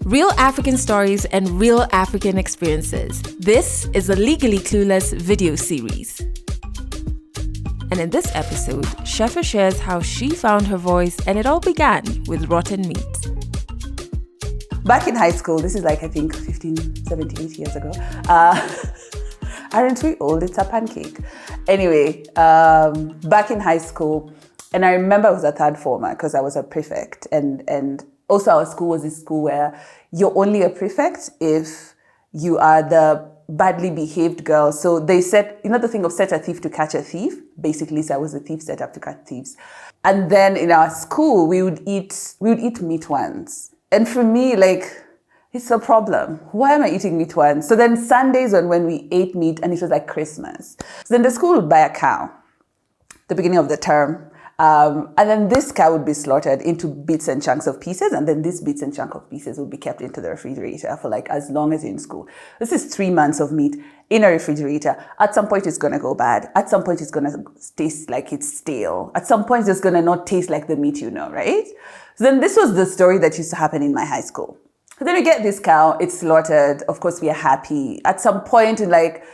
Real African stories and real African experiences. This is the Legally Clueless video series. And in this episode, Scheaffer shares how she found her voice, and it all began with rotten meat. Back in high school, this is like I think 15, 17, years ago. Aren't we old? It's a pancake. Anyway, back in high school, and I remember I was a third former because I was a prefect, and also our school was this school where you're only a prefect if you are the badly behaved girl. So they said, you know the thing of set a thief to catch a thief? Basically, so I was a thief set up to catch thieves. And then in our school, we would eat meat once. And for me, like, it's a problem. Why am I eating meat once? So then Sundays when we ate meat, and it was like Christmas. So then the school would buy a cow, the beginning of the term. And then this cow would be slaughtered into bits and chunks of pieces, and then these bits and chunk of pieces would be kept into the refrigerator for like as long as you're in school. This is 3 months of meat in a refrigerator. At some point, it's going to go bad. At some point, it's going to taste like it's stale. At some point, it's going to not taste like the meat you know, right? So then this was the story that used to happen in my high school. So then we get this cow, it's slaughtered. Of course, we are happy. At some point in like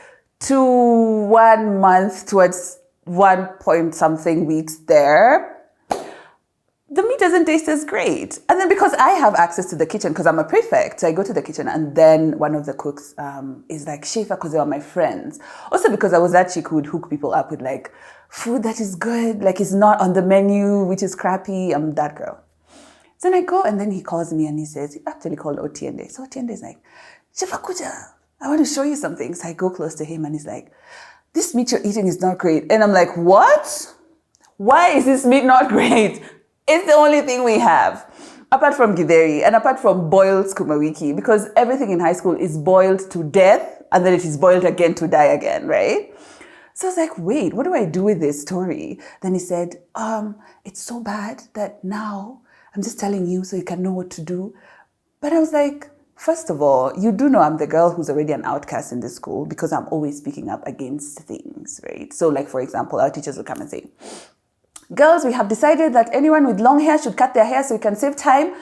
1 month towards 1 point something weeks there, the meat doesn't taste as great. And then because I have access to the kitchen, because I'm a prefect, so I go to the kitchen, and then one of the cooks is like, Scheaffer, because they were my friends. Also because I was that chick who would hook people up with like food that is good, like it's not on the menu, which is crappy. I'm that girl. So then I go, and then he calls me and he says, he actually called Otiende. So Otiende is like, Scheaffer Kuja, I want to show you something. So I go close to him and he's like, this meat you're eating is not great. And I'm like, what? Why is this meat not great? It's the only thing we have. Apart from githeri and apart from boiled skuma wiki, because everything in high school is boiled to death and then it is boiled again to die again, right? So I was like, wait, what do I do with this story? Then he said, it's so bad that now I'm just telling you so you can know what to do. But I was like, first of all, you do know I'm the girl who's already an outcast in this school because I'm always speaking up against things, right? So like, for example, our teachers will come and say, girls, we have decided that anyone with long hair should cut their hair so you can save time.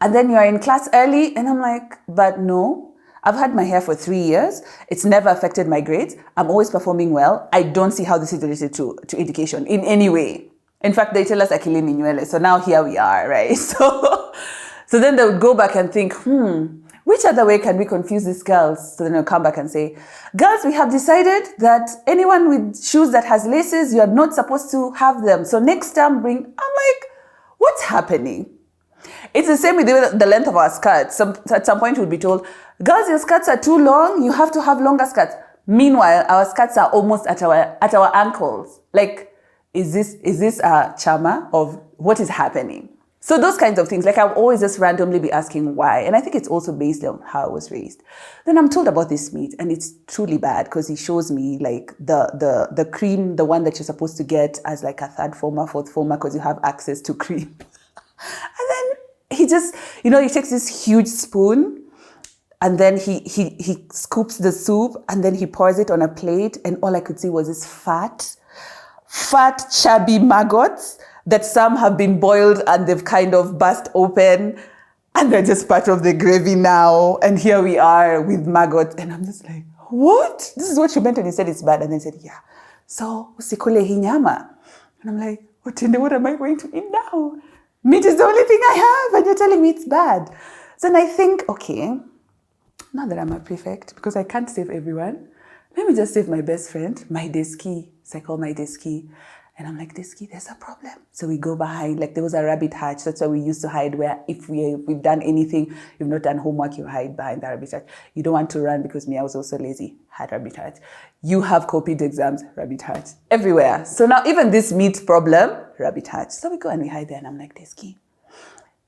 And then you are in class early. And I'm like, but no, I've had my hair for 3 years. It's never affected my grades. I'm always performing well. I don't see how this is related to education in any way. In fact, they tell us akili ni nywele. So now here we are, right? So then they would go back and think, which other way can we confuse these girls? So then they'll come back and say, girls, we have decided that anyone with shoes that has laces, you are not supposed to have them. So next time I'm like, what's happening? It's the same with the length of our skirts. At some point we'll be told, girls, your skirts are too long. You have to have longer skirts. Meanwhile, our skirts are almost at our ankles. Like, is this a chama of what is happening? So those kinds of things, like I'll always just randomly be asking why. And I think it's also based on how I was raised. Then I'm told about this meat, and it's truly bad because he shows me like the cream, the one that you're supposed to get as like a third former, fourth former, because you have access to cream. And then he just, he takes this huge spoon, and then he scoops the soup, and then he pours it on a plate, and all I could see was this fat, chubby maggots that some have been boiled and they've kind of burst open and they're just part of the gravy now. And here we are with maggots. And I'm just like, what? This is what you meant when you said it's bad. And they said, yeah. So, usikule hii nyama. And I'm like, what am I going to eat now? Meat is the only thing I have and you're telling me it's bad. So then I think, okay, now that I'm a prefect, because I can't save everyone, let me just save my best friend, my deski. So I call my deski. And I'm like, Deski, there's a problem. So we go behind, like there was a rabbit hutch. That's where we used to hide, where if we've done anything, you've not done homework, you hide behind the rabbit hutch. You don't want to run because me, I was also lazy, had rabbit hutch. You have copied exams, rabbit hutch. Everywhere. So now even this meat problem, rabbit hutch. So we go and we hide there, and I'm like, Deski,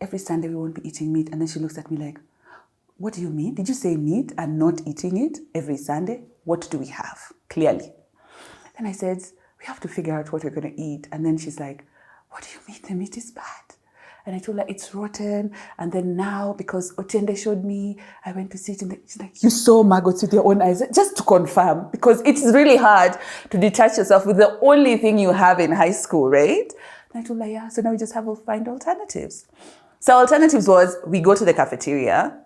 every Sunday we won't be eating meat. And then she looks at me like, what do you mean? Did you say meat and not eating it every Sunday? What do we have? Clearly. Then I said, we have to figure out what we're going to eat. And then she's like, what do you mean the meat is bad? And I told her it's rotten. And then now, because Otiende showed me, I went to see it. And she's like, you saw maggots with your own eyes? Just to confirm, because it's really hard to detach yourself with the only thing you have in high school, right? And I told her, yeah. So now we just have to find alternatives. So alternatives was, we go to the cafeteria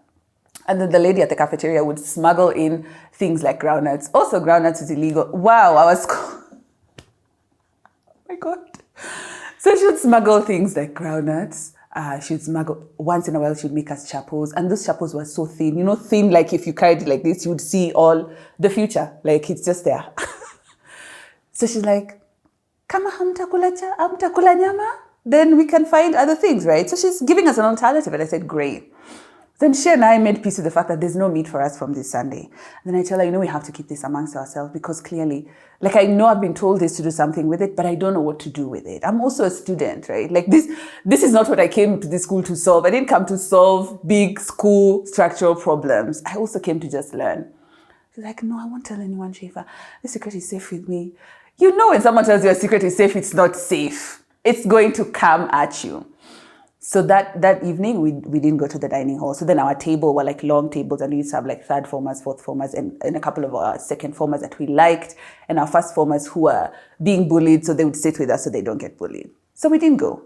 And then the lady at the cafeteria would smuggle in things like groundnuts. Also, groundnuts is illegal. Wow, oh my God. So she would smuggle things like groundnuts. She would smuggle, once in a while, she would make us chapels. And those chapels were so thin, thin, like if you carried it like this, you would see all the future. Like it's just there. So she's like, kama hamtakula nyama, then we can find other things, right? So she's giving us an alternative. And I said, great. Then she and I made peace with the fact that there's no meat for us from this Sunday. And then I tell her, we have to keep this amongst ourselves because clearly, like I know I've been told this to do something with it, but I don't know what to do with it. I'm also a student, right? Like this is not what I came to this school to solve. I didn't come to solve big school structural problems. I also came to just learn. She's like, no, I won't tell anyone, Scheaffer. The secret is safe with me. When someone tells you a secret is safe, it's not safe. It's going to come at you. So that evening, we didn't go to the dining hall. So then our table were like long tables, and we used to have like third formers, fourth formers, and a couple of our second formers that we liked, and our first formers who were being bullied, so they would sit with us so they don't get bullied. So we didn't go.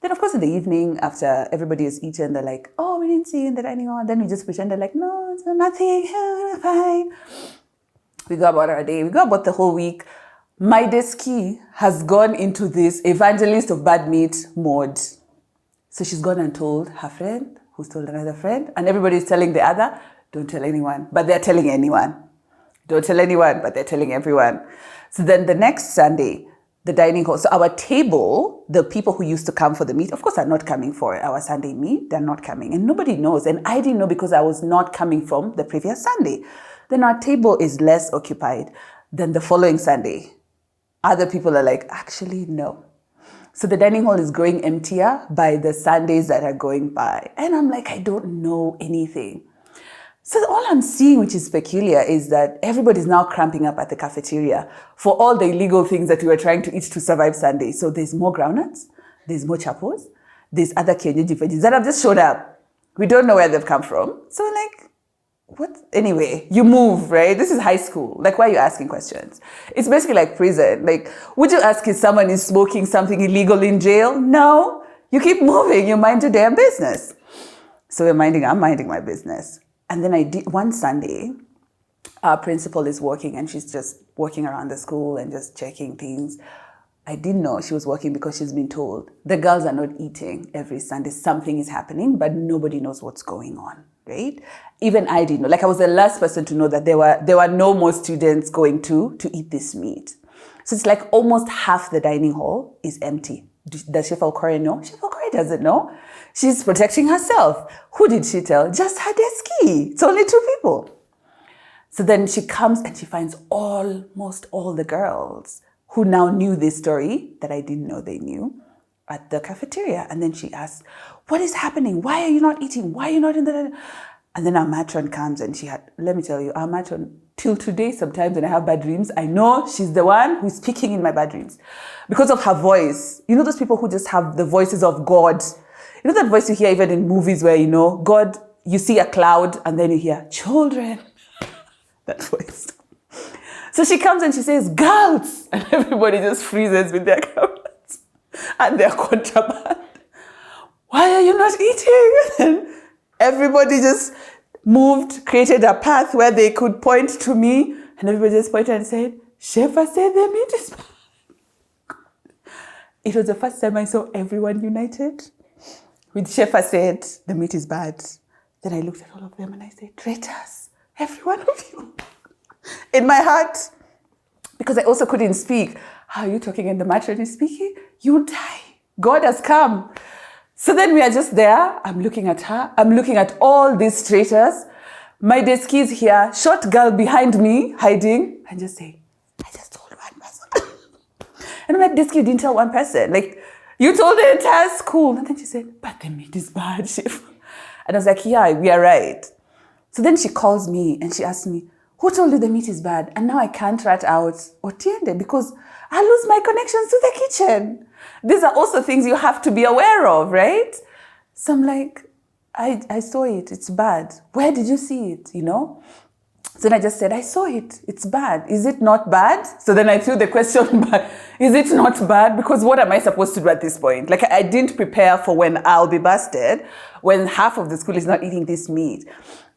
Then, of course, in the evening, after everybody has eaten, they're like, oh, we didn't see you in the dining hall. And then we just pretended like, no, it's nothing, we're fine. We go about our day. We go about the whole week. My deski has gone into this evangelist of bad meat mode. So she's gone and told her friend, who's told another friend, and everybody's telling the other, don't tell anyone, but they're telling anyone. Don't tell anyone, but they're telling everyone. So then the next Sunday, the dining hall, so our table, the people who used to come for the meat, of course, are not coming for our Sunday meat. They're not coming, and nobody knows. And I didn't know because I was not coming from the previous Sunday. Then our table is less occupied than the following Sunday. Other people are like, actually, no. So the dining hall is growing emptier by the Sundays that are going by. And I'm like, I don't know anything. So all I'm seeing, which is peculiar, is that everybody's now cramping up at the cafeteria for all the illegal things that we were trying to eat to survive Sunday. So there's more groundnuts, there's more chapos, there's other kienyeji veggies that have just showed up. We don't know where they've come from. So like, what? Anyway, you move, right? This is high school. Like, why are you asking questions? It's basically like prison. Like, would you ask if someone is smoking something illegal in jail? No. You keep moving. You mind your damn business. So I'm minding my business. And then one Sunday, our principal is working and she's just walking around the school and just checking things. I didn't know she was working because she's been told the girls are not eating every Sunday. Something is happening, but nobody knows what's going on, right? Even I didn't know. Like I was the last person to know that there were no more students going to eat this meat. So it's like almost half the dining hall is empty. Does Scheaffer Okore know? Scheaffer Okore doesn't know. She's protecting herself. Who did she tell? Just her deski. It's only 2 people. So then she comes and she finds almost all the girls who now knew this story that I didn't know they knew at the cafeteria. And then she asks, what is happening? Why are you not eating? Why are you not in the... And then our matron comes and let me tell you, our matron, till today, sometimes when I have bad dreams, I know she's the one who's speaking in my bad dreams because of her voice. You know those people who just have the voices of God? You know that voice you hear even in movies where, God, you see a cloud and then you hear, children. That voice. So she comes and she says, girls! And everybody just freezes with their cameras and their contraband. Why are you not eating? And everybody just moved, created a path where they could point to me. And everybody just pointed and said, Scheaffer said the meat is bad. It was the first time I saw everyone united. With Scheaffer said, the meat is bad. Then I looked at all of them and I said, traitors, every one of you. In my heart, because I also couldn't speak. How are you talking and the matron is speaking? You die. God has come. So then we are just there. I'm looking at her. I'm looking at all these traitors. My desk is here. Short girl behind me, hiding. And just say, I just told one person. And I'm like, desk, you didn't tell one person. Like, you told the entire school. And then she said, but the meat is bad, Scheaffer. And I was like, yeah, we are right. So then she calls me and she asks me, who told you the meat is bad? And now I can't rat out Otiende because I lose my connections to the kitchen. These are also things you have to be aware of, right? So I'm like, I saw it. It's bad. Where did you see it? So then I just said, I saw it. It's bad. Is it not bad? So then I threw the question back. Is it not bad? Because what am I supposed to do at this point? Like I didn't prepare for when I'll be busted, when half of the school is not eating this meat.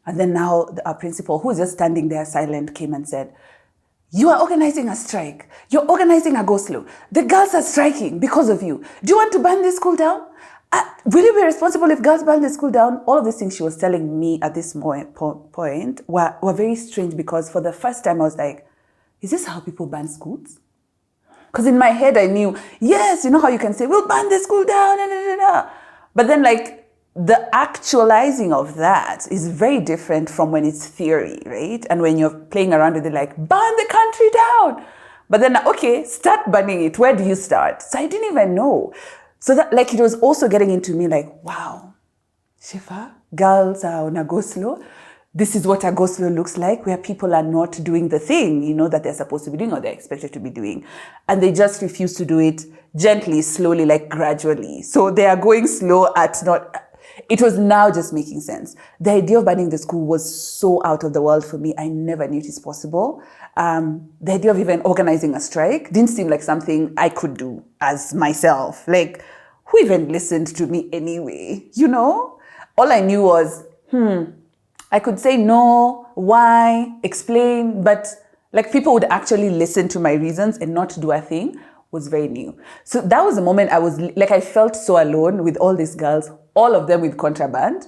And then now our principal, who was just standing there silent, came and said, "You are organizing a strike. You're organizing a go-slow. The girls are striking because of you. Do you want to burn this school down? Will you be responsible if girls burn the school down?" All of these things she was telling me at this point were very strange, because for the first time I was like, is this how people burn schools? Because in my head I knew, yes, you know how you can say, we'll burn the school down, but then like the actualizing of that is very different from when it's theory, right? And when you're playing around with it, like, burn the country down. But then, okay, start burning it. Where do you start? So I didn't even know. So that, like, it was also getting into me like, wow, Scheaffer, girls are on a go-slow. This is what a go-slow looks like, where people are not doing the thing, you know, that they're supposed to be doing or they're expected to be doing. And they just refuse to do it gently, slowly, like gradually. So they are going slow at not... It was now just making sense. The idea of burning the school was so out of the world for me. I never knew it is possible. The idea of even organizing a strike didn't seem like something I could do as myself. Like, who even listened to me anyway? You know? All I knew was, I could say no, why, explain, but like people would actually listen to my reasons and not do a thing was very new. So that was the moment I felt so alone with all these girls, all of them with contraband.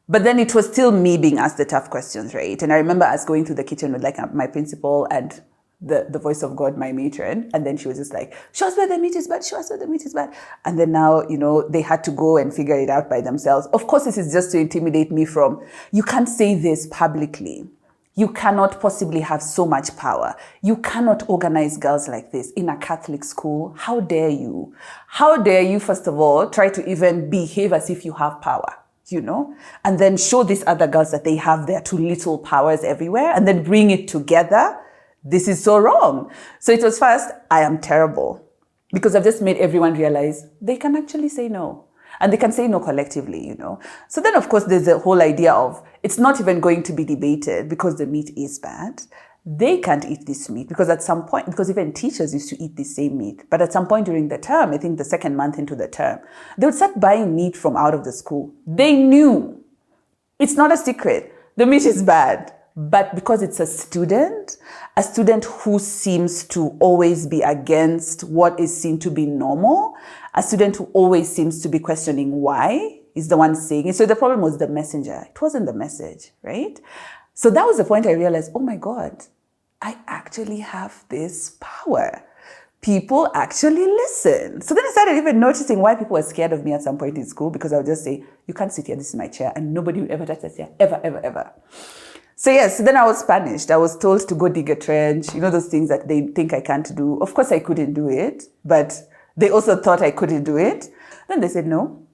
But then it was still me being asked the tough questions, right? And I remember us going to the kitchen with like my principal and the voice of God, my matron. And then she was just like, show us where the meat is bad, show us where the meat is bad. And then now, you know, they had to go and figure it out by themselves. Of course, this is just to intimidate me from, you can't say this publicly. You cannot possibly have so much power. You cannot organize girls like this in a Catholic school. How dare you? How dare you, first of all, try to even behave as if you have power, you know? And then show these other girls that they have their too little powers everywhere and then bring it together. This is so wrong. So it was first, I am terrible, because I've just made everyone realize they can actually say no. And they can say no collectively, you know. So then, of course, there's the whole idea of it's not even going to be debated because the meat is bad. They can't eat this meat because at some point, because even teachers used to eat the same meat. But at some point during the term, I think the second month into the term, they would start buying meat from out of the school. They knew. It's not a secret. The meat is bad. But because it's a student who seems to always be against what is seen to be normal, a student who always seems to be questioning why, is the one saying it. So the problem was the messenger. It wasn't the message, right? So that was the point I realized, oh my God, I actually have this power. People actually listen. So then I started even noticing why people were scared of me at some point in school, because I would just say, you can't sit here, this is my chair, and nobody will ever touch that chair, ever, ever, ever. So yes, then I was punished. I was told to go dig a trench, you know, those things that they think I can't do. Of course, I couldn't do it, but they also thought I couldn't do it. Then they said, no,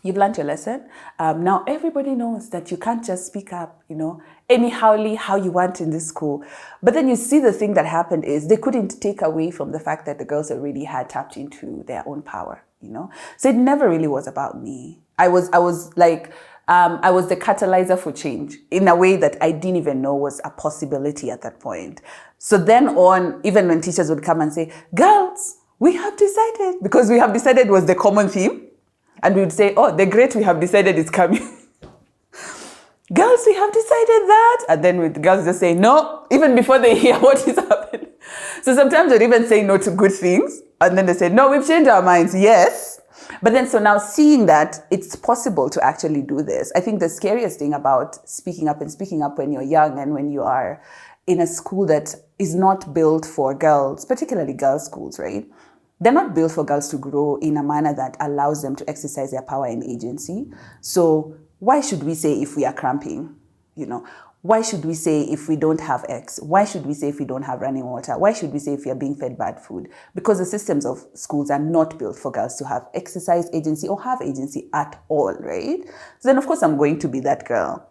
you've learned your lesson. Now everybody knows that you can't just speak up, you know, anyhowly how you want in this school. But then you see the thing that happened is they couldn't take away from the fact that the girls already had tapped into their own power, you know. So it never really was about me. I was the catalyzer for change in a way that I didn't even know was a possibility at that point. So then on, even when teachers would come and say, girls, we have decided, because we have decided was the common theme. And we would say, oh, the great we have decided is coming. Girls, we have decided that. And then with girls just say no, even before they hear what is happening. So sometimes they'd even say no to good things. And then they say, no, we've changed our minds. Yes. But then, so now seeing that it's possible to actually do this, I think the scariest thing about speaking up when you're young and when you are in a school that is not built for girls, particularly girls' schools, right? They're not built for girls to grow in a manner that allows them to exercise their power and agency. So why should we say if we are cramping, you know? Why should we say if we don't have X? Why should we say if we don't have running water? Why should we say if we are being fed bad food? Because the systems of schools are not built for girls to have exercise agency or have agency at all, right? So then, of course, I'm going to be that girl.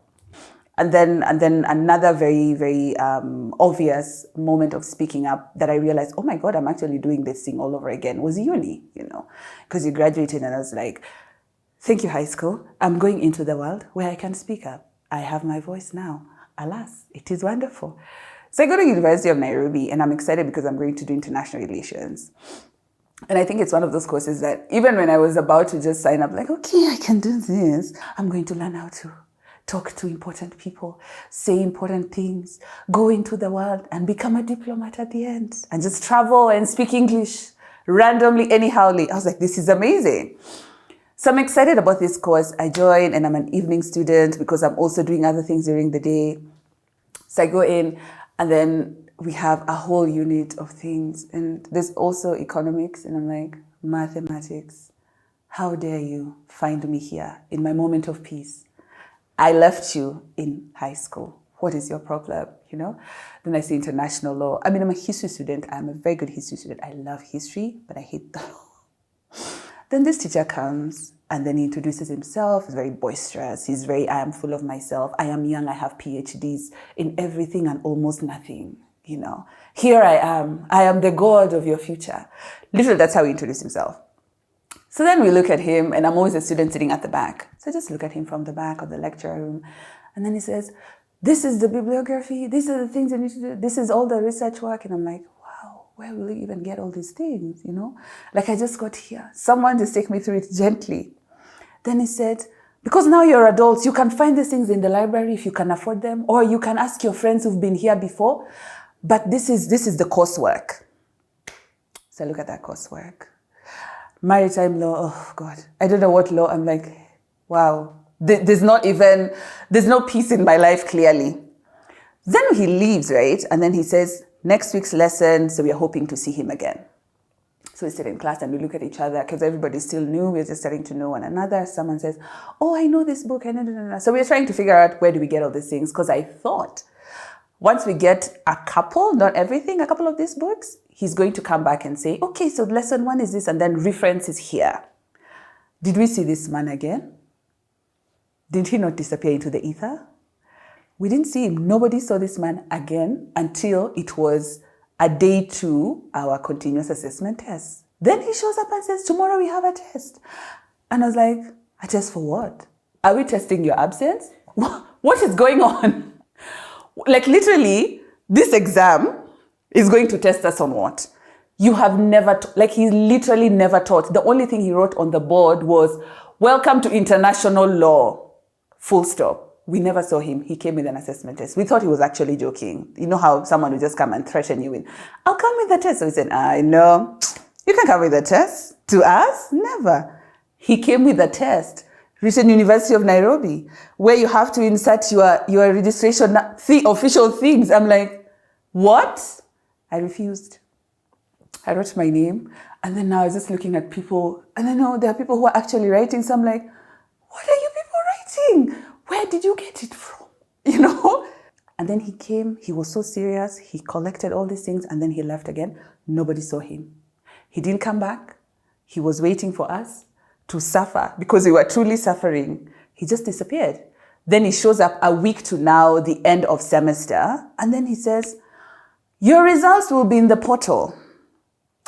And then another very, very obvious moment of speaking up that I realized, oh my God, I'm actually doing this thing all over again was uni, you know, because you graduated and I was like, thank you, high school. I'm going into the world where I can speak up. I have my voice now. Alas, it is wonderful. So I go to University of Nairobi and I'm excited because I'm going to do international relations. And I think it's one of those courses that even when I was about to just sign up, like, okay, I can do this, I'm going to learn how to talk to important people, say important things, go into the world and become a diplomat at the end and just travel and speak English randomly, anyhowly. I was like, this is amazing. So I'm excited about this course. I joined and I'm an evening student because I'm also doing other things during the day. So I go in and then we have a whole unit of things. And there's also economics. And I'm like, mathematics. How dare you find me here in my moment of peace? I left you in high school. What is your problem? You know? Then I see international law. I mean, I'm a history student. I'm a very good history student. I love history, but I hate the law. Then this teacher comes and then he introduces himself. He's very boisterous. He's very, I am full of myself. I am young. I have PhDs in everything and almost nothing. You know, here I am. I am the God of your future. Literally, that's how he introduced himself. So then we look at him, and I'm always a student sitting at the back. So I just look at him from the back of the lecture room. And then he says, this is the bibliography. These are the things you need to do. This is all the research work. And I'm like, wow, where will you even get all these things? You know, like I just got here. Someone just take me through it gently. Then he said, because now you're adults, you can find these things in the library if you can afford them, or you can ask your friends who've been here before. But this is the coursework. So I look at that coursework. Maritime law, oh God, I don't know what law. I'm like, wow, there's no peace in my life, clearly. Then he leaves, right? And then he says, next week's lesson, so we are hoping to see him again. So we sit in class and we look at each other because everybody's still new. We're just starting to know one another. Someone says, oh, I know this book. I know. So we're trying to figure out where do we get all these things, because I thought once we get a couple, not everything, a couple of these books, he's going to come back and say, okay, so lesson 1 is this, and then reference is here. Did we see this man again? Did he not disappear into the ether? We didn't see him. Nobody saw this man again until it was a day 2, our continuous assessment test. Then he shows up and says, tomorrow we have a test. And I was like, a test for what? Are we testing your absence? What is going on? Like literally, this exam is going to test us on what? You have never, he literally never taught. The only thing he wrote on the board was, welcome to international law, full stop. We never saw him. He came with an assessment test. We thought he was actually joking. You know how someone will just come and threaten you with, I'll come with the test. So he said, I know. You can come with the test. To us? Never. He came with a test. Written University of Nairobi, where you have to insert your registration, the official things. I'm like, what? I refused. I wrote my name, and then now I was just looking at people, and I know there are people who are actually writing, so I'm like, what are you people writing? Where did you get it from? You know? And then he came, he was so serious, he collected all these things, and then he left again. Nobody saw him. He didn't come back. He was waiting for us to suffer because we were truly suffering. He just disappeared. Then he shows up a week to now, the end of semester, and then he says, your results will be in the portal.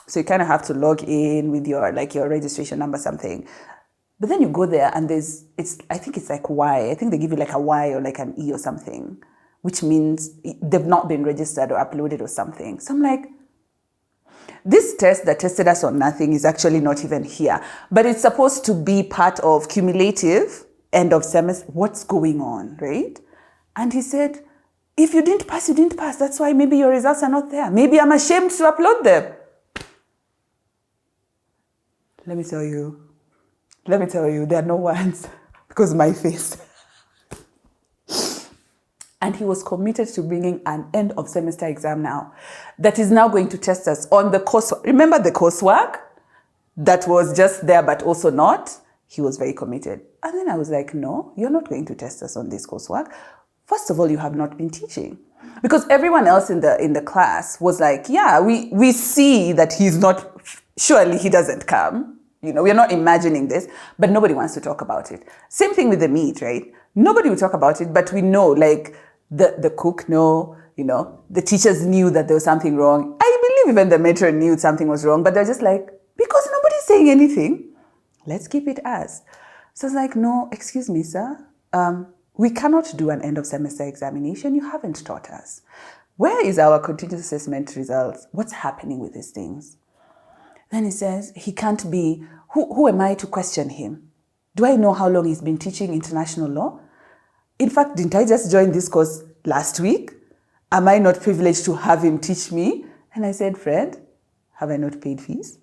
So you kind of have to log in with your registration number, something. But then you go there and I think it's like Y. I think they give you like a Y or like an E or something, which means they've not been registered or uploaded or something. So I'm like, this test that tested us on nothing is actually not even here, but it's supposed to be part of cumulative end of semester. What's going on, right? And he said, if you didn't pass, you didn't pass. That's why maybe your results are not there. Maybe I'm ashamed to upload them. Let me tell you, there are no words because my face. And he was committed to bringing an end of semester exam now that is now going to test us on the coursework. Remember the coursework that was just there but also not? He was very committed. And then I was like, no, you're not going to test us on this coursework. First of all, you have not been teaching. Because everyone else in the class was like, yeah, we see that he's not, surely he doesn't come. You know, we're not imagining this, but nobody wants to talk about it. Same thing with the meat, right? Nobody will talk about it, but we know, like, the cook know, you know, the teachers knew that there was something wrong. I believe even the matron knew something was wrong, but they're just like, because nobody's saying anything, let's keep it as. So it's like, no, excuse me, sir. We cannot do an end of semester examination. You haven't taught us. Where is our continuous assessment results? What's happening with these things? Then he says, he can't be, who am I to question him? Do I know how long he's been teaching international law? in fact, didn't I just join this course last week? Am I not privileged to have him teach me? And I said, friend, have I not paid fees?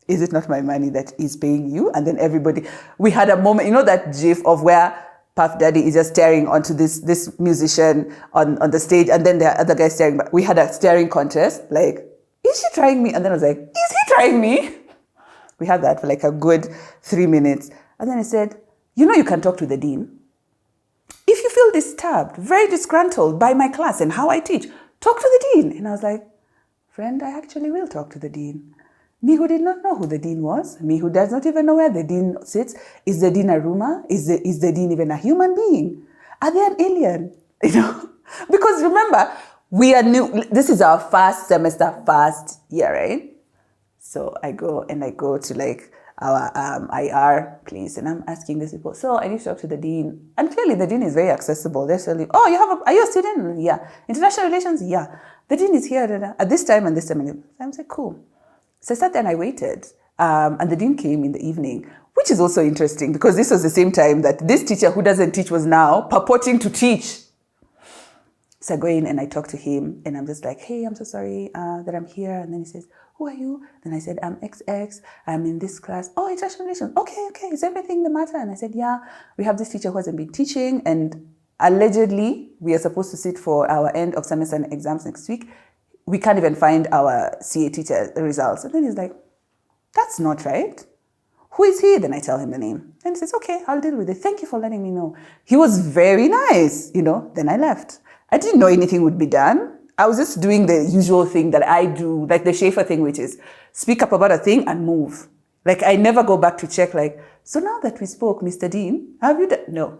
Is it not my money that is paying you? And then everybody, we had a moment, you know that gif of where Puff Daddy is just staring onto this musician on the stage, and then the other guy staring back. We had a staring contest, like, is she trying me? And then I was like, is he trying me? We had that for like a good 3 minutes. And then I said, you know you can talk to the dean. If you feel disturbed, very disgruntled by my class and how I teach, talk to the dean. And I was like, friend, I actually will talk to the dean. Me who did not know who the dean was, me who does not even know where the dean sits. Is the dean a rumor? Is the dean even a human being? Are they an alien? You know? Because remember, we are new. This is our first semester, first year, right? So I go to like our IR place, and I'm asking these people, so I need to talk to the dean. And clearly the dean is very accessible. They're telling, oh, are you a student? Yeah. International relations? Yeah. The dean is here at this time and this time. And I'm like, cool. So I sat there and I waited. And the dean came in the evening, which is also interesting because this was the same time that this teacher who doesn't teach was now purporting to teach. So I go in and I talk to him and I'm just like, hey, I'm so sorry that I'm here. And then he says, who are you? Then I said, I'm XX. I'm in this class. Oh, international relations. Okay. Is everything the matter? And I said, yeah, we have this teacher who hasn't been teaching. And allegedly, we are supposed to sit for our end of semester exams next week. We can't even find our CA teacher results. And then he's like, that's not right. Who is he? Then I tell him the name. And he says, okay, I'll deal with it. Thank you for letting me know. He was very nice, Then I left. I didn't know anything would be done. I was just doing the usual thing that I do, like the Scheaffer thing, which is speak up about a thing and move. Like I never go back to check like, so now that we spoke, Mr. Dean, have you done? No.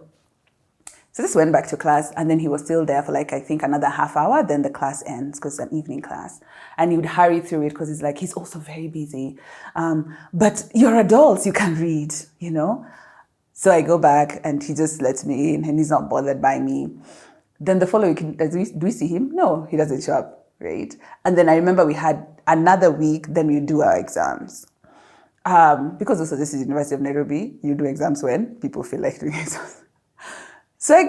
So this went back to class and then he was still there for like, I think another half hour. Then the class ends because it's an evening class and he would hurry through it because he's also very busy. But you're adults, you can read, So I go back and he just lets me in and he's not bothered by me. Then the following week, do we see him? No, he doesn't show up, right? And then I remember we had another week, then we do our exams. Because also this is University of Nairobi, you do exams when people feel like doing exams. So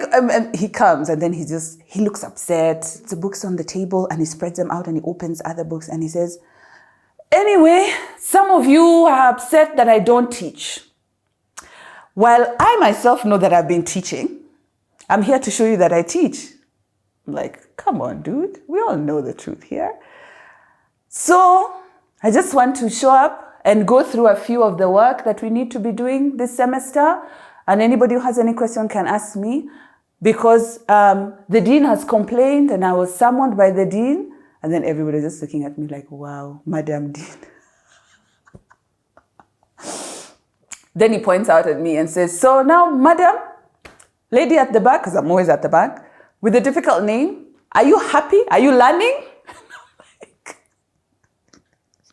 he comes and then he looks upset. The books on the table and he spreads them out and he opens other books and he says, anyway, some of you are upset that I don't teach. While I myself know that I've been teaching, I'm here to show you that I teach. I'm like, come on, dude. We all know the truth here. So I just want to show up and go through a few of the work that we need to be doing this semester. And anybody who has any question can ask me because the dean has complained and I was summoned by the dean. And then everybody's just looking at me like, wow, Madam Dean. Then he points out at me and says, so now, Madam, lady at the back, because I'm always at the back, with a difficult name, are you happy? Are you learning?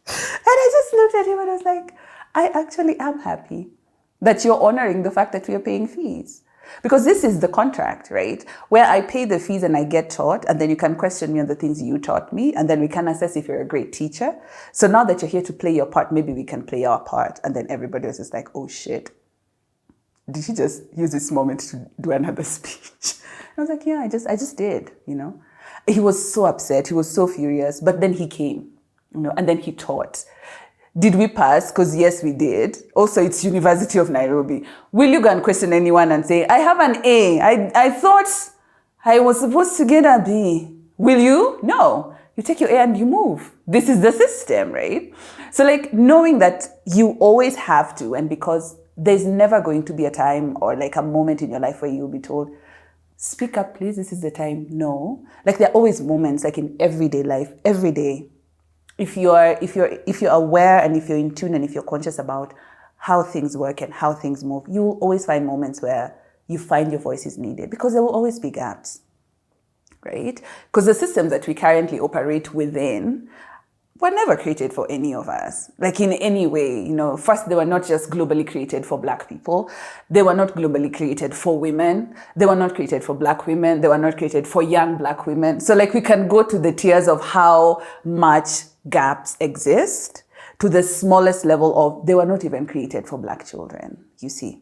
And I just looked at him and I was like, I actually am happy that you're honoring the fact that we are paying fees. Because this is the contract, right? Where I pay the fees and I get taught, and then you can question me on the things you taught me, and then we can assess if you're a great teacher. So now that you're here to play your part, maybe we can play our part. And then everybody was just like, oh shit. Did he just use this moment to do another speech? I was like, yeah, I just did, He was so upset. He was so furious. But then he came, and then he taught. Did we pass? Because yes, we did. Also, it's University of Nairobi. Will you go and question anyone and say, I have an A. I thought I was supposed to get a B. Will you? No. You take your A and you move. This is the system, right? So like knowing that you always have to, and because there's never going to be a time or like a moment in your life where you'll be told, speak up, please, this is the time. No. Like there are always moments like in everyday life, every day. If you're aware and if you're in tune and if you're conscious about how things work and how things move, you will always find moments where you find your voice is needed because there will always be gaps, right? Because the systems that we currently operate within were never created for any of us, like in any way. First, they were not just globally created for Black people. They were not globally created for women. They were not created for Black women. They were not created for young Black women. So like we can go to the tiers of how much gaps exist to the smallest level of they were not even created for Black children, you see.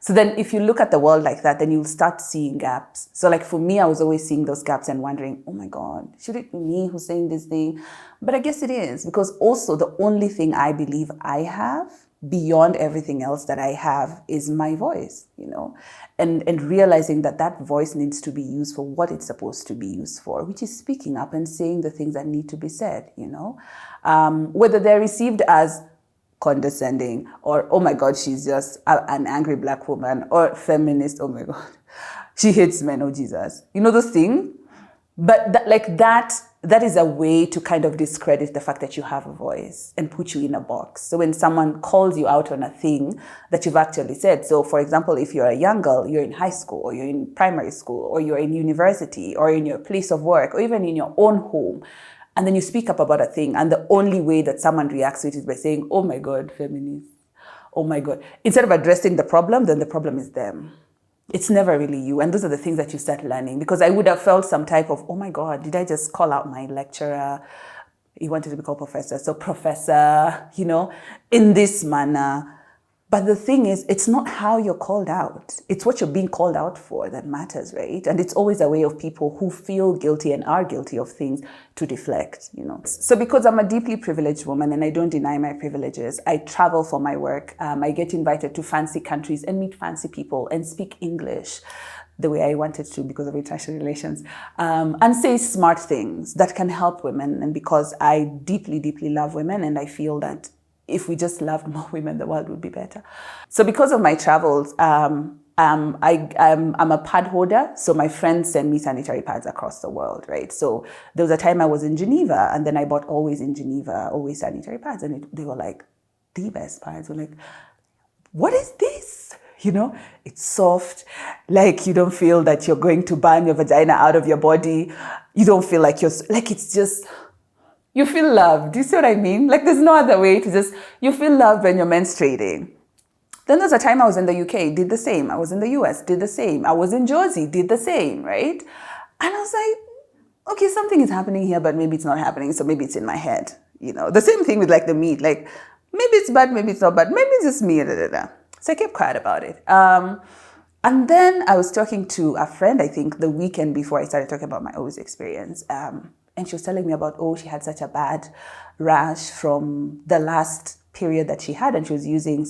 So then if you look at the world like that, then you'll start seeing gaps. So like for me, I was always seeing those gaps and wondering, oh my God, should it be me who's saying this thing? But I guess it is, because also the only thing I believe I have beyond everything else that I have is my voice, and realizing that voice needs to be used for what it's supposed to be used for, which is speaking up and saying the things that need to be said, whether they're received as condescending or, oh my God, she's just an angry Black woman, or feminist, oh my God, she hates men, oh Jesus, those things. But that is a way to kind of discredit the fact that you have a voice and put you in a box. So when someone calls you out on a thing that you've actually said, so for example, if you're a young girl, you're in high school or you're in primary school or you're in university or in your place of work or even in your own home, and then you speak up about a thing, and the only way that someone reacts to it is by saying, oh my God, feminist, oh my God. Instead of addressing the problem, then the problem is them. It's never really you. And those are the things that you start learning, because I would have felt some type of, oh my God, did I just call out my lecturer? He wanted to be called professor. So professor, in this manner. But the thing is, it's not how you're called out. It's what you're being called out for that matters, right? And it's always a way of people who feel guilty and are guilty of things to deflect, So because I'm a deeply privileged woman and I don't deny my privileges, I travel for my work. I get invited to fancy countries and meet fancy people and speak English the way I wanted to because of international relations, and say smart things that can help women. And because I deeply, deeply love women, and I feel that if we just loved more women, the world would be better. So because of my travels, I'm a pad holder. So my friends send me sanitary pads across the world, right? So there was a time I was in Geneva, and then I bought Always in Geneva, Always sanitary pads. And they were like the best pads. We're like, what is this? It's soft. Like you don't feel that you're going to burn your vagina out of your body. You don't feel like it's just... You feel loved. Do you see what I mean? Like there's no other way to just, you feel loved when you're menstruating. Then there's a time I was in the UK, did the same. I was in the US, did the same. I was in Jersey, did the same, right? And I was like, okay, something is happening here, but maybe it's not happening. So maybe it's in my head. The same thing with like the meat. Like maybe it's bad, maybe it's not bad. Maybe it's just me. So I kept quiet about it. And then I was talking to a friend, I think the weekend before I started talking about my Always experience. And she was telling me about, she had such a bad rash from the last period that she had, and she was using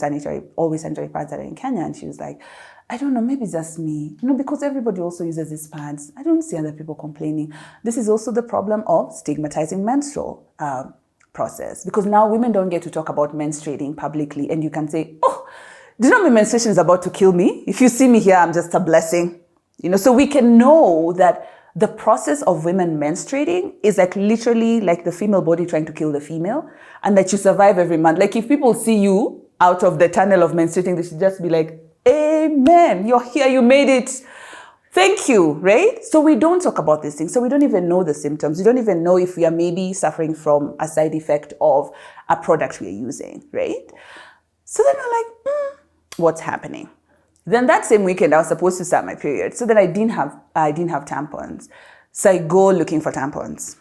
Always sanitary pads that are in Kenya. And she was like, I don't know, maybe it's just me. Because everybody also uses these pads. I don't see other people complaining. This is also the problem of stigmatizing menstrual process, because now women don't get to talk about menstruating publicly, and you can say, do you know my menstruation is about to kill me? If you see me here, I'm just a blessing. So we can know that the process of women menstruating is like literally like the female body trying to kill the female, and that you survive every month. Like if people see you out of the tunnel of menstruating, they should just be like, amen, you're here, you made it. Thank you, right? So we don't talk about these things. So we don't even know the symptoms. We don't even know if we are maybe suffering from a side effect of a product we are using, right? So then we're like, what's happening? Then that same weekend, I was supposed to start my period. So then I didn't have tampons. So I go looking for tampons.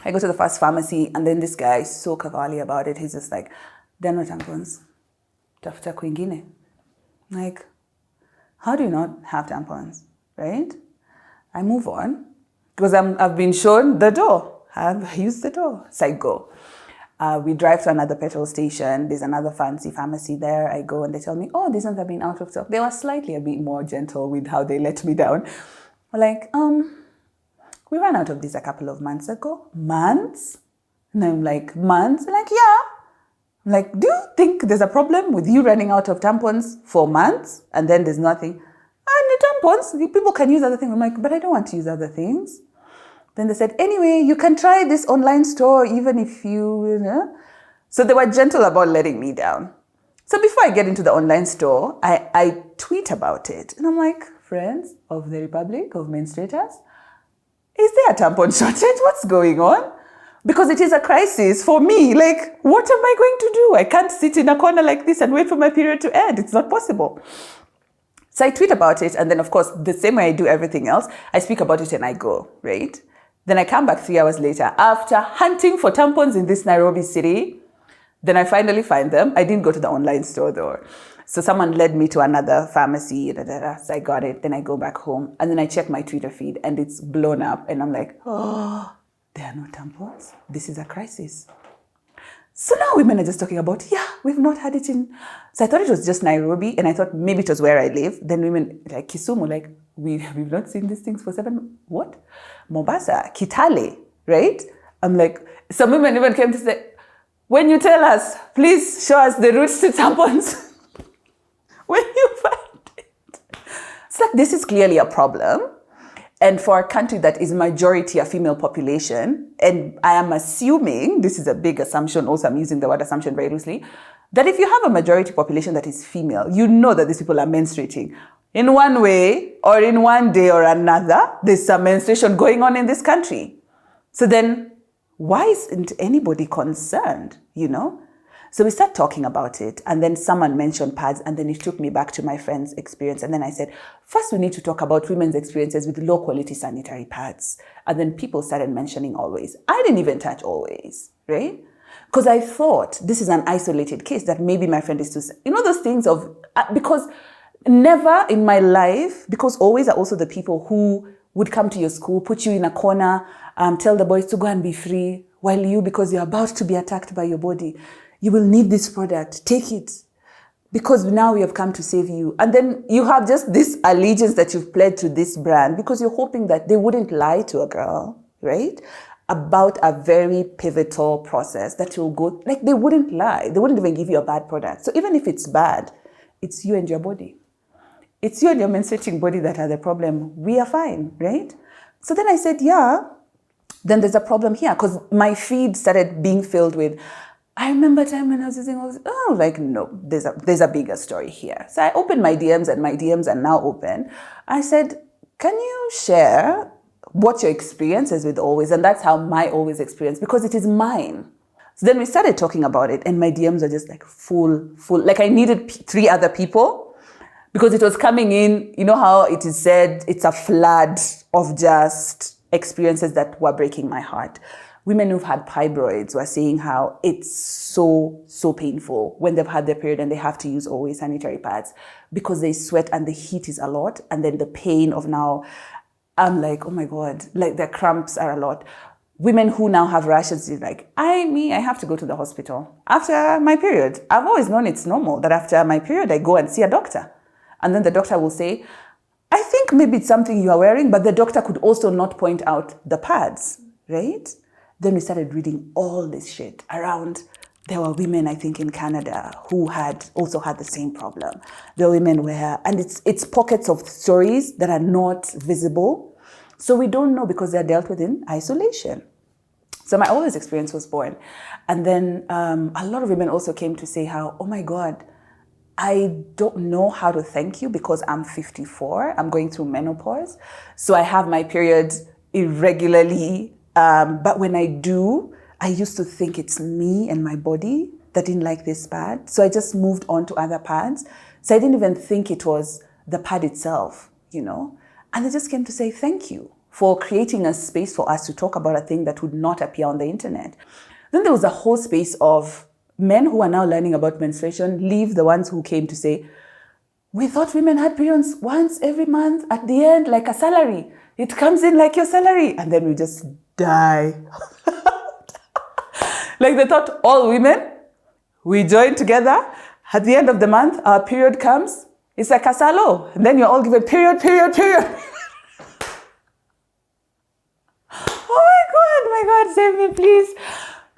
I go to the first pharmacy, and then this guy is so cavalier about it. He's just like, there are no tampons. Tafuta kwingine. Like, how do you not have tampons, right? I move on because I've been shown the door. I've used the door. So I go. We drive to another petrol station. There's another fancy pharmacy there. I go and they tell me, these ones have been out of stock. They were slightly a bit more gentle with how they let me down. Like, we ran out of this a couple of months ago. Months? And I'm like, months? Like, yeah. I'm like, do you think there's a problem with you running out of tampons for months and then there's nothing? The tampons, people can use other things. I'm like, but I don't want to use other things. Then they said, anyway, you can try this online store even if you. So they were gentle about letting me down. So before I get into the online store, I tweet about it. And I'm like, friends of the Republic of Menstruators, is there a tampon shortage? What's going on? Because it is a crisis for me. Like, what am I going to do? I can't sit in a corner like this and wait for my period to end. It's not possible. So I tweet about it. And then, of course, the same way I do everything else, I speak about it and I go, right? Then I come back 3 hours later after hunting for tampons in this Nairobi city. Then I finally find them. I didn't go to the online store though. So someone led me to another pharmacy, so I got it. Then I go back home and then I check my Twitter feed and it's blown up. And I'm like, oh, there are no tampons. This is a crisis. So now women are just talking about, we've not had it in. So I thought it was just Nairobi, and I thought maybe it was where I live. Then women like Kisumu, like, we've not seen these things for 7, what? Mombasa, Kitale, right? I'm like, some women even came to say, when you tell us, please show us the routes to tampons. When you find it. It's like, this is clearly a problem. And for a country that is majority a female population, and I am assuming, this is a big assumption, also I'm using the word assumption very loosely, that if you have a majority population that is female, you know that these people are menstruating. In one way, or in one day or another, there's some menstruation going on in this country. So then, why isn't anybody concerned, So we start talking about it, and then someone mentioned pads, and then it took me back to my friend's experience. And then I said, first we need to talk about women's experiences with low quality sanitary pads. And then people started mentioning Always. I didn't even touch Always, right? Because I thought this is an isolated case that maybe my friend is too, those things of, because never in my life, because Always are also the people who would come to your school, put you in a corner, tell the boys to go and be free, while you, because you're about to be attacked by your body, you will need this product, take it, because now we have come to save you. And then you have just this allegiance that you've pledged to this brand because you're hoping that they wouldn't lie to a girl, right? About a very pivotal process that you'll go, like they wouldn't lie. They wouldn't even give you a bad product. So even if it's bad, it's you and your body. It's you and your menstruating body that are the problem. We are fine, right? So then I said, then there's a problem here, because my feed started being filled with, I remember a time when I was using all this, no, there's a bigger story here. So I opened my DMs, and my DMs are now open. I said, can you share what your experience is with Always? And that's how my Always experience, because it is mine. So then we started talking about it, and my DMs are just like full. Like I needed 3 other people, because it was coming in, you know how it is said, it's a flood of just experiences that were breaking my heart. Women who've had fibroids were saying how it's so painful when they've had their period and they have to use Always sanitary pads because they sweat and the heat is a lot. And then the pain of now, I'm like, oh my God, like the cramps are a lot. Women who now have rashes, is like, I have to go to the hospital after my period. I've always known it's normal that after my period, I go and see a doctor. And then the doctor will say, I think maybe it's something you are wearing, but the doctor could also not point out the pads, right? Then we started reading all this shit around. There were women, I think, in Canada who had also had the same problem. The women were, and it's pockets of stories that are not visible. So we don't know because they're dealt with in isolation. So my Always experience was born. And then a lot of women also came to say how, oh my God, I don't know how to thank you because I'm 54. I'm going through menopause. So I have my periods irregularly. But when I do, I used to think it's me and my body that didn't like this pad. So I just moved on to other pads. So I didn't even think it was the pad itself, And they just came to say thank you for creating a space for us to talk about a thing that would not appear on the internet. Then there was a whole space of men who are now learning about menstruation, leave the ones who came to say, we thought women had periods once every month at the end, like a salary. It comes in like your salary. And then we just die. Like they thought all women, we join together. At the end of the month, our period comes. It's like a salo. And then you're all given period. Oh my God, save me, please.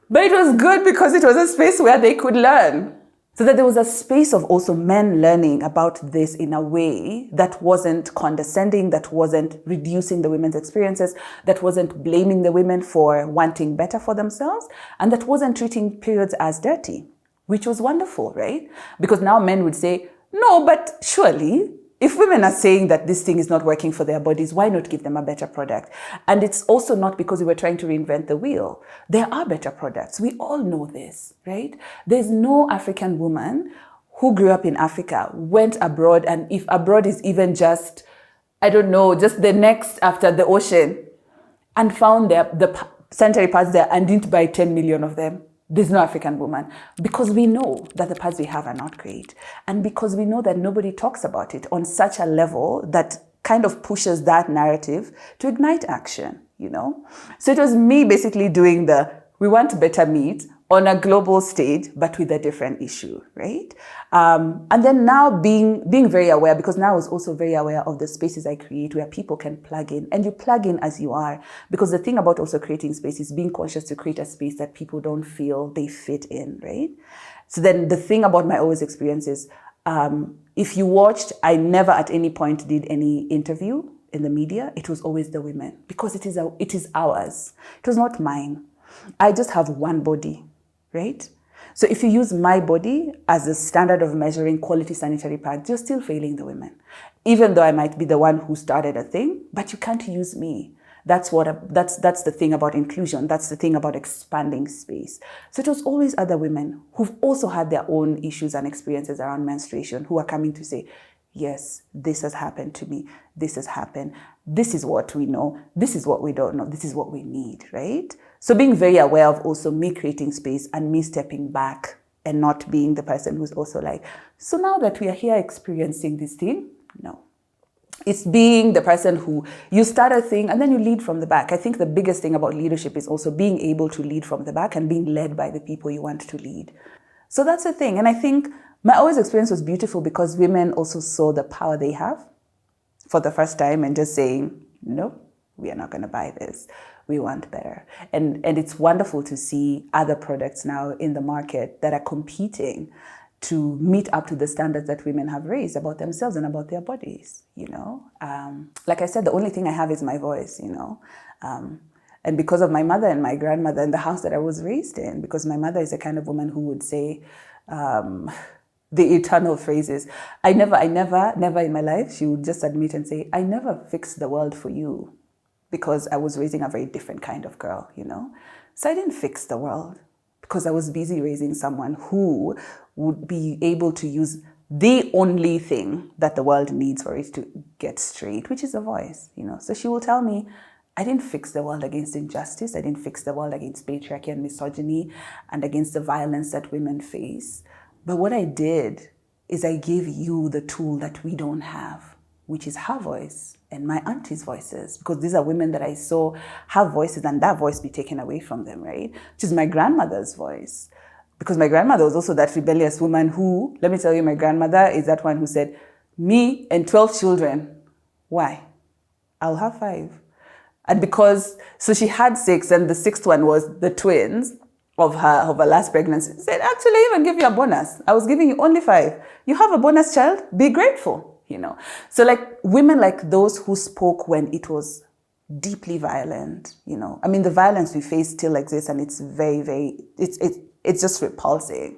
But it was good because it was a space where they could learn. So that there was a space of also men learning about this in a way that wasn't condescending, that wasn't reducing the women's experiences, that wasn't blaming the women for wanting better for themselves, and that wasn't treating periods as dirty, which was wonderful, right? Because now men would say, no, but surely, if women are saying that this thing is not working for their bodies, why not give them a better product? And it's also not because we were trying to reinvent the wheel. There are better products. We all know this, right? There's no African woman who grew up in Africa, went abroad, and if abroad is even just, just the next after the ocean, and found the sanitary pads there and didn't buy 10 million of them. There's no African woman, because we know that the paths we have are not great. And because we know that nobody talks about it on such a level that kind of pushes that narrative to ignite action, you know? So it was me basically doing we want better meat on a global stage, but with a different issue, right? And then now being very aware, because now I was also very aware of the spaces I create where people can plug in, and you plug in as you are, because the thing about also creating space is being conscious to create a space that people don't feel they fit in, right? So then the thing about my always experience is, if you watched, I never at any point did any interview in the media. It was always the women, because it is ours. It was not mine. I just have one body, right? So if you use my body as a standard of measuring quality sanitary pads, you're still failing the women. Even though I might be the one who started a thing, but you can't use me. That's the thing about inclusion. That's the thing about expanding space. So it was always other women who've also had their own issues and experiences around menstruation who are coming to say, yes, this has happened to me. This has happened. This is what we know. This is what we don't know. This is what we need, right? So being very aware of also me creating space and me stepping back and not being the person who's also like, so now that we are here experiencing this thing, no. It's being the person who you start a thing and then you lead from the back. I think the biggest thing about leadership is also being able to lead from the back and being led by the people you want to lead. So that's the thing. And I think my always experience was beautiful because women also saw the power they have for the first time and just saying, no, we are not going to buy this. We want better. And it's wonderful to see other products now in the market that are competing to meet up to the standards that women have raised about themselves and about their bodies, you know. Like I said, the only thing I have is my voice, you know. And because of my mother and my grandmother and the house that I was raised in, because my mother is the kind of woman who would say the eternal phrases. I never in my life, she would just admit and say, I never fixed the world for you, because I was raising a very different kind of girl, you know. So I didn't fix the world because I was busy raising someone who would be able to use the only thing that the world needs for it to get straight, which is a voice, you know. So she will tell me, I didn't fix the world against injustice. I didn't fix the world against patriarchy and misogyny and against the violence that women face. But what I did is I gave you the tool that we don't have, which is her voice and my auntie's voices, because these are women that I saw have voices and that voice be taken away from them, right? Which is my grandmother's voice. Because my grandmother was also that rebellious woman who, let me tell you, my grandmother is that one who said, me and 12 children, why? I'll have 5. And so she had 6 and the 6th one was the twins of her last pregnancy. She said, actually, I even give you a bonus. I was giving you only 5. You have a bonus child, be grateful, you know. So like women like those who spoke when it was deeply violent, you know. I mean, the violence we face still exists and it's very, very, it's just repulsing.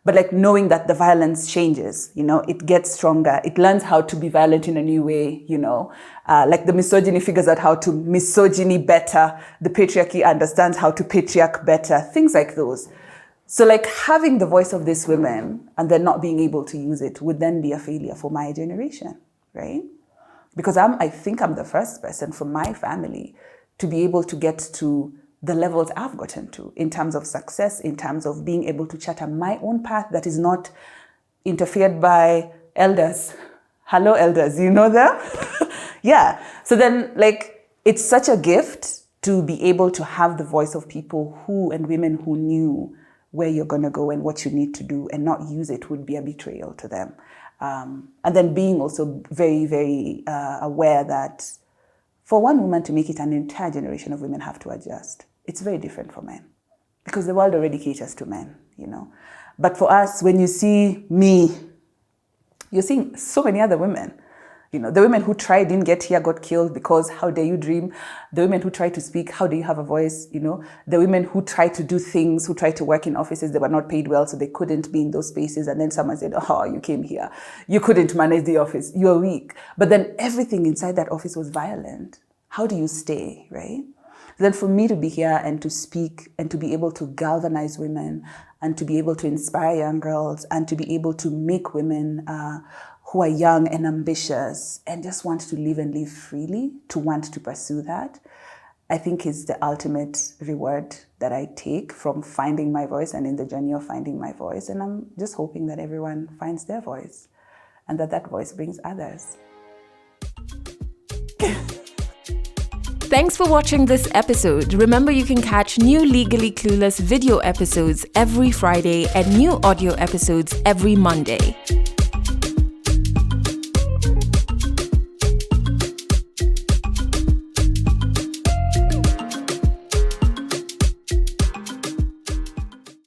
But like knowing that the violence changes, you know, it gets stronger. It learns how to be violent in a new way, you know. Like the misogyny figures out how to misogyny better. The patriarchy understands how to patriarch better. Things like those. So like having the voice of these women and then not being able to use it would then be a failure for my generation, right? Because I think I'm the first person from my family to be able to get to the levels I've gotten to in terms of success, in terms of being able to charter my own path that is not interfered by elders. Hello, elders, you know them? Yeah. So then, like, it's such a gift to be able to have the voice of people who and women who knew where you're going to go and what you need to do, and not use it would be a betrayal to them. And then being also very, very aware that for one woman to make it, an entire generation of women have to adjust. It's very different for men because the world already caters to men, you know. But for us, when you see me, you're seeing so many other women. You know, the women who tried, didn't get here, got killed because how dare you dream? The women who tried to speak, how do you have a voice? You know, the women who tried to do things, who tried to work in offices, they were not paid well, so they couldn't be in those spaces. And then someone said, oh, you came here. You couldn't manage the office. You're weak. But then everything inside that office was violent. How do you stay, right? Then for me to be here and to speak and to be able to galvanize women and to be able to inspire young girls and to be able to make women who are young and ambitious and just want to live and live freely, to want to pursue that, I think is the ultimate reward that I take from finding my voice and in the journey of finding my voice. And I'm just hoping that everyone finds their voice and that voice brings others. Thanks for watching this episode. Remember, you can catch new Legally Clueless video episodes every Friday and new audio episodes every Monday.